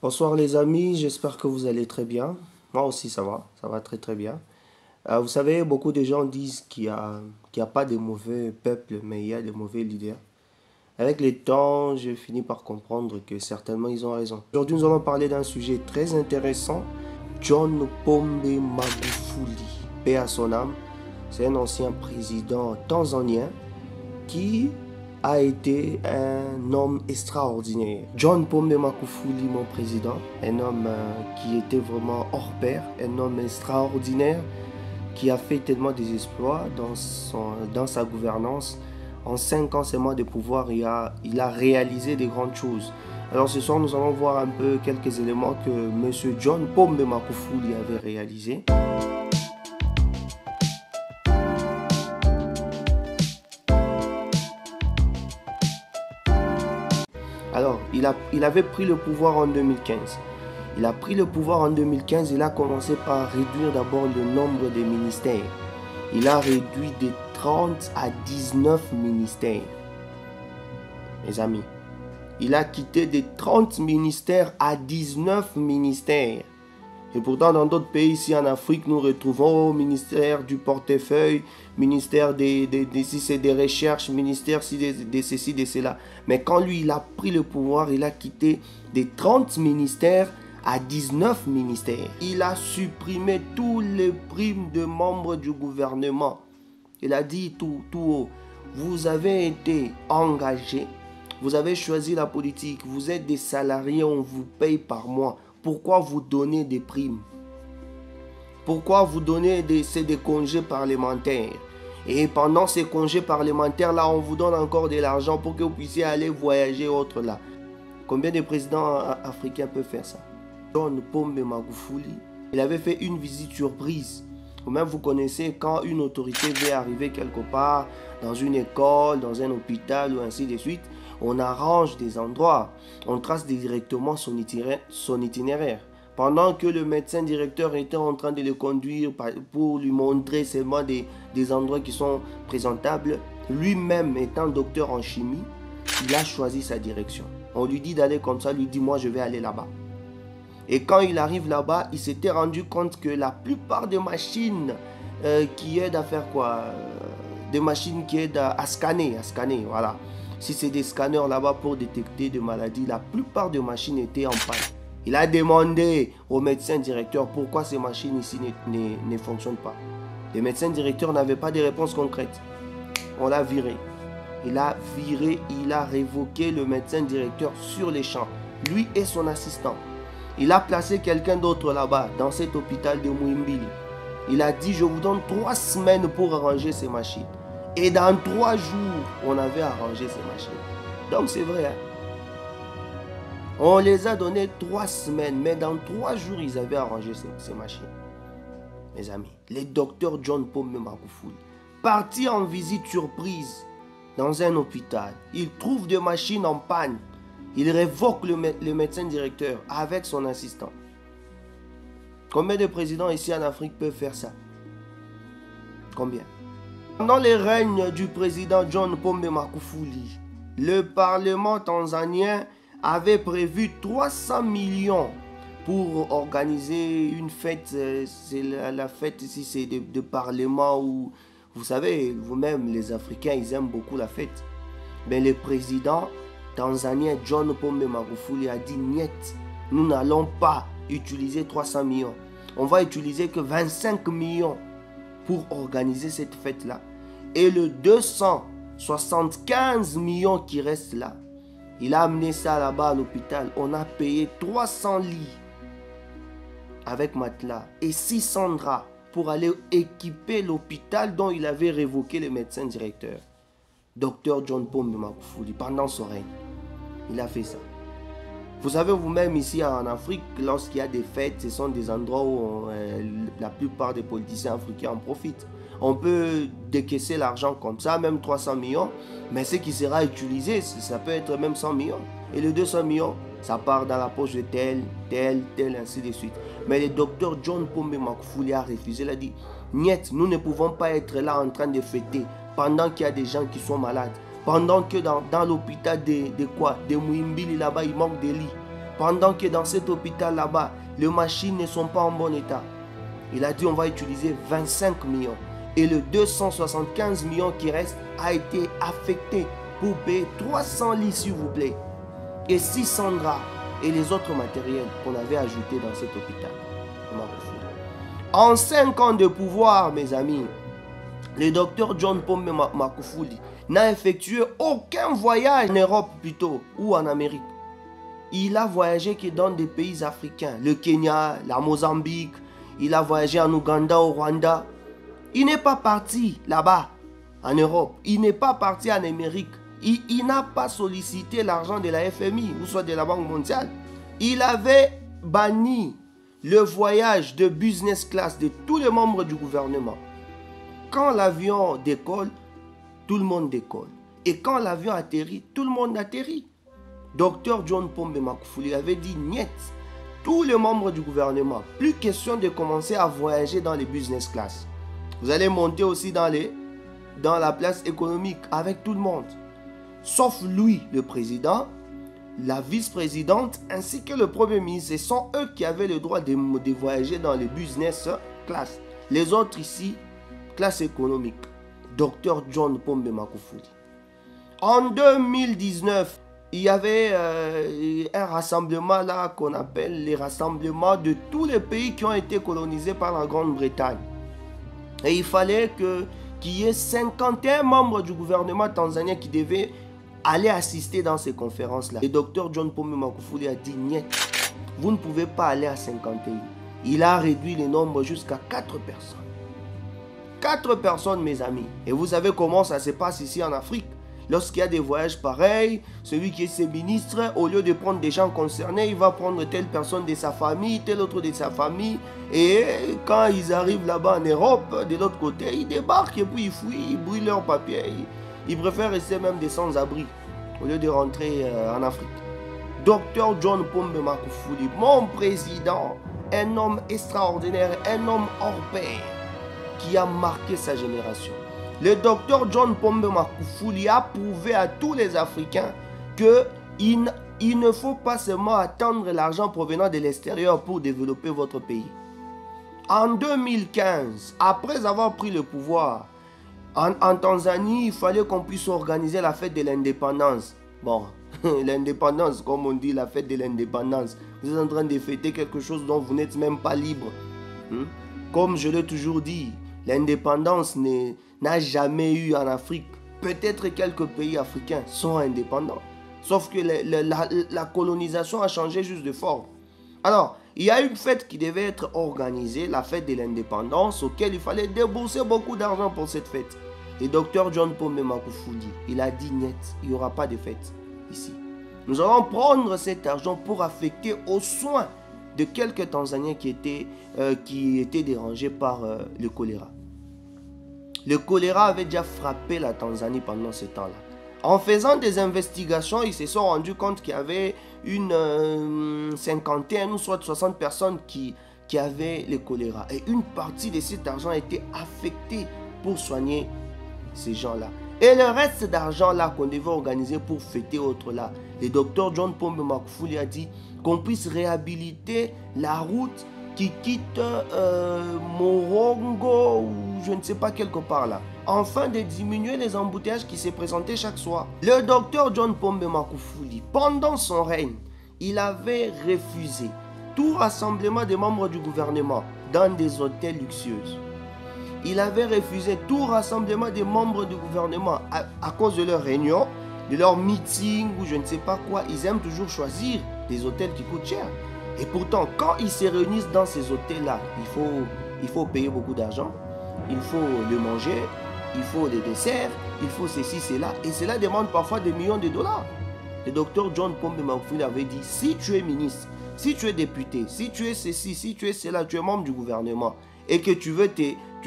Bonsoir les amis, j'espère que vous allez très bien. Moi aussi ça va très très bien. Vous savez, beaucoup de gens disent qu'il y a pas de mauvais peuples, mais il y a de mauvais leaders. Avec le temps, j'ai fini par comprendre que certainement ils ont raison. Aujourd'hui, nous allons parler d'un sujet très intéressant. John Pombe Magufuli, paix à son âme. C'est un ancien président tanzanien qui a été un homme extraordinaire. John Pombe Magufuli, mon président, un homme qui était vraiment hors pair, un homme extraordinaire qui a fait tellement des exploits dans sa gouvernance. En 5 ans seulement de pouvoir, il a réalisé des grandes choses. Alors ce soir, nous allons voir un peu quelques éléments que M. John Pombe Magufuli avait réalisés. Alors, il avait pris le pouvoir en 2015. Il a pris le pouvoir en 2015, il a commencé par réduire d'abord le nombre des ministères. Il a réduit de 30 à 19 ministères. Mes amis, il a quitté de 30 ministères à 19 ministères. Et pourtant, dans d'autres pays ici en Afrique, nous retrouvons au ministère du portefeuille, ministère des recherches, ministère de ceci, de cela. Mais quand lui, il a pris le pouvoir, il a quitté des 30 ministères à 19 ministères. Il a supprimé tous les primes de membres du gouvernement. Il a dit tout haut, vous avez été engagés, vous avez choisi la politique, vous êtes des salariés, on vous paye par mois. Pourquoi vous donnez des primes? Pourquoi vous donnez des congés parlementaires? Et pendant ces congés parlementaires-là, on vous donne encore de l'argent pour que vous puissiez aller voyager autre là. Combien de présidents africains peuvent faire ça? John Pombe Magufuli, il avait fait une visite surprise. Ou même vous connaissez quand une autorité veut arriver quelque part, dans une école, dans un hôpital ou ainsi de suite, on arrange des endroits, on trace directement son itinéraire. Pendant que le médecin directeur était en train de le conduire pour lui montrer seulement des endroits qui sont présentables, lui-même étant docteur en chimie, il a choisi sa direction. On lui dit d'aller comme ça, lui dit moi je vais aller là-bas. Et quand il arrive là-bas, il s'était rendu compte que la plupart des machines qui aident à faire quoi, des machines qui aident à scanner, voilà. Si c'est des scanners là-bas pour détecter des maladies, la plupart des machines étaient en panne. Il a demandé au médecin directeur pourquoi ces machines ici ne fonctionnent pas. Le médecin directeur n'avait pas de réponse concrète. On l'a viré. Il a viré, il a révoqué le médecin directeur sur les champs. Lui et son assistant. Il a placé quelqu'un d'autre là-bas, dans cet hôpital de Muhimbili. Il a dit, je vous donne 3 semaines pour arranger ces machines. Et dans 3 jours, on avait arrangé ces machines. Donc c'est vrai. Hein? On les a donné 3 semaines, mais dans 3 jours, ils avaient arrangé ces machines. Mes amis, le docteur John Pombe Magufuli, parti en visite surprise dans un hôpital, il trouve des machines en panne. Il révoque le médecin directeur avec son assistant. Combien de présidents ici en Afrique peuvent faire ça? Combien? Pendant le règne du président John Pombe Magufuli, le Parlement tanzanien avait prévu 300 millions pour organiser une fête. C'est la fête ici, c'est de Parlement où, vous savez, vous-même les Africains, ils aiment beaucoup la fête. Mais le président tanzanien John Pombe Magufuli a dit niet, nous n'allons pas utiliser 300 millions. On va utiliser que 25 millions pour organiser cette fête-là. Et le 275 millions qui restent là, il a amené ça là-bas à l'hôpital. On a payé 300 lits avec matelas et 600 draps pour aller équiper l'hôpital dont il avait révoqué le médecin directeur. Docteur John Pombe Magufuli, pendant son règne, il a fait ça. Vous savez vous-même ici en Afrique, lorsqu'il y a des fêtes, ce sont des endroits où la plupart des politiciens africains en profitent. On peut décaisser l'argent comme ça, même 300 millions, mais ce qui sera utilisé, ça peut être même 100 millions. Et les 200 millions, ça part dans la poche de tel, ainsi de suite. Mais le docteur John Pombe Magufuli a refusé, il a dit, niet, nous ne pouvons pas être là en train de fêter pendant qu'il y a des gens qui sont malades. Pendant que dans l'hôpital de Muhimbili, là-bas, il manque des lits. pendant que dans cet hôpital là-bas, les machines ne sont pas en bon état. Il a dit on va utiliser 25 millions. Et le 275 millions qui reste a été affecté pour payer 300 lits s'il vous plaît. Et 600 draps et les autres matériels qu'on avait ajoutés dans cet hôpital. En 5 ans de pouvoir, mes amis, le docteur John Pombe Magufuli n'a effectué aucun voyage en Europe plutôt ou en Amérique. Il a voyagé que dans des pays africains, le Kenya, la Mozambique, il a voyagé en Ouganda, au Rwanda. Il n'est pas parti là-bas, en Europe. Il n'est pas parti en Amérique. Il n'a pas sollicité l'argent de la FMI ou soit de la Banque mondiale. Il avait banni le voyage de business class de tous les membres du gouvernement. Quand l'avion décolle, tout le monde décolle. Et quand l'avion atterrit, tout le monde atterrit. Docteur John Pombe Magufuli avait dit niet. Tous les membres du gouvernement, plus question de commencer à voyager dans les business class. Vous allez monter aussi dans la place économique avec tout le monde. Sauf lui, le président, la vice-présidente ainsi que le premier ministre. Ce sont eux qui avaient le droit de voyager dans les business class. Les autres ici, classe économique. Docteur John Pombe Magufuli. En 2019, il y avait un rassemblement là qu'on appelle les rassemblements de tous les pays qui ont été colonisés par la Grande-Bretagne. Et il fallait qu'il y ait 51 membres du gouvernement tanzanien qui devaient aller assister dans ces conférences-là. Le docteur John Pombe Magufuli a dit niet, vous ne pouvez pas aller à 51. Il a réduit le nombre jusqu'à 4 personnes. 4 personnes, mes amis. Et vous savez comment ça se passe ici en Afrique. Lorsqu'il y a des voyages pareils, celui qui est ses ministres, au lieu de prendre des gens concernés, il va prendre telle personne de sa famille, telle autre de sa famille. Et quand ils arrivent là-bas en Europe, de l'autre côté, ils débarquent et puis ils fouillent, ils brûlent leurs papiers. Ils préfèrent rester même des sans-abri au lieu de rentrer en Afrique. Docteur John Pombe Magufuli, mon président, un homme extraordinaire, un homme hors pair qui a marqué sa génération. Le docteur John Pombe Magufuli a prouvé à tous les Africains qu'il ne faut pas seulement attendre l'argent provenant de l'extérieur pour développer votre pays. En 2015, après avoir pris le pouvoir, en Tanzanie, il fallait qu'on puisse organiser la fête de l'indépendance. Bon, l'indépendance, comme on dit, la fête de l'indépendance. Vous êtes en train de fêter quelque chose dont vous n'êtes même pas libre. Comme je l'ai toujours dit, l'indépendance n'a jamais eu en Afrique. Peut-être quelques pays africains sont indépendants. Sauf que la colonisation a changé juste de forme. Alors, il y a une fête qui devait être organisée, la fête de l'indépendance, auquel il fallait débourser beaucoup d'argent pour cette fête. Et Dr John Pombe Magufuli, il a dit net, il n'y aura pas de fête ici. Nous allons prendre cet argent pour affecter aux soins de quelques Tanzaniens qui étaient dérangés par le choléra. Le choléra avait déjà frappé la Tanzanie pendant ce temps-là. En faisant des investigations, ils se sont rendus compte qu'il y avait une cinquantaine ou soit 60 personnes qui avaient le choléra. Et une partie de cet argent a été affectée pour soigner ces gens-là. Et le reste d'argent-là qu'on devait organiser pour fêter autre là, le docteur John Pombe Magufuli a dit qu'on puisse réhabiliter la route qui quitte Morongo ou je ne sais pas quelque part là, afin de diminuer les embouteillages qui se présentaient chaque soir. Le docteur John Pombe Magufuli, pendant son règne, il avait refusé tout rassemblement des membres du gouvernement dans des hôtels luxueux. Il avait refusé tout rassemblement des membres du gouvernement à cause de leurs réunions, de leurs meetings ou je ne sais pas quoi. Ils aiment toujours choisir des hôtels qui coûtent cher. Et pourtant, quand ils se réunissent dans ces hôtels-là, il faut payer beaucoup d'argent, il faut le manger, il faut des desserts, il faut ceci, cela. Et cela demande parfois des millions de dollars. Le docteur John Pombe Magufuli avait dit, si tu es ministre, si tu es député, si tu es ceci, si tu es cela, tu es membre du gouvernement, et que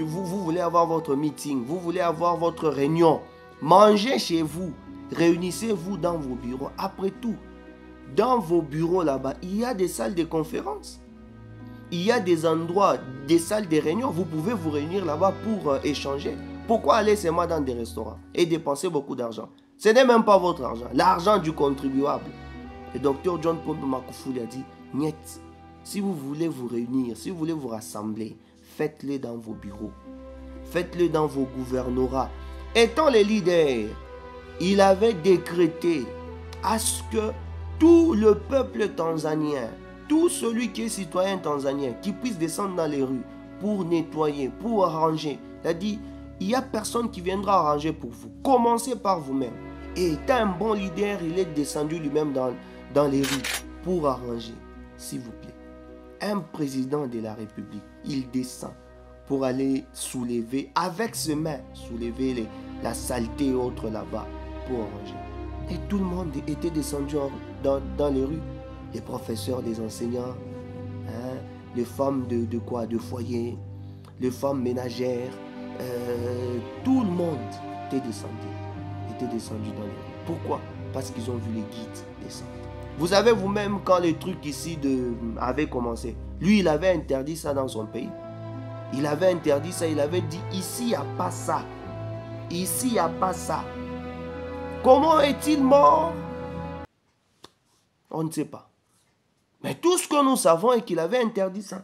vous voulez avoir votre meeting, vous voulez avoir votre réunion, mangez chez vous, réunissez-vous dans vos bureaux. Après tout, dans vos bureaux là-bas, il y a des salles de conférence. Il y a des endroits, des salles de réunion. Vous pouvez vous réunir là-bas pour échanger. Pourquoi aller seulement dans des restaurants et dépenser beaucoup d'argent? Ce n'est même pas votre argent, l'argent du contribuable. Le docteur John Pombe Makufuli a dit, niet, si vous voulez vous réunir, si vous voulez vous rassembler, faites-le dans vos bureaux, faites-le dans vos gouvernorats. Étant les leaders, il avait décrété à ce que tout le peuple tanzanien, tout celui qui est citoyen tanzanien, qui puisse descendre dans les rues pour nettoyer, pour arranger. Il a dit, il n'y a personne qui viendra arranger pour vous. Commencez par vous-même. Et étant un bon leader, il est descendu lui-même dans les rues pour arranger. S'il vous plaît, un président de la République, il descend pour aller soulever, avec ses mains, soulever la saleté et autres là-bas pour arranger. Et tout le monde était descendu dans les rues. Les professeurs, les enseignants, hein, les femmes de quoi? De foyer, les femmes ménagères, tout le monde était descendu dans les rues. Pourquoi? Parce qu'ils ont vu les guides descendre. Vous savez vous-même quand le truc ici avait commencé, lui il avait interdit ça dans son pays. Il avait interdit ça, il avait dit ici il n'y a pas ça. Ici il n'y a pas ça. Comment est-il mort? On ne sait pas. Mais tout ce que nous savons est qu'il avait interdit ça.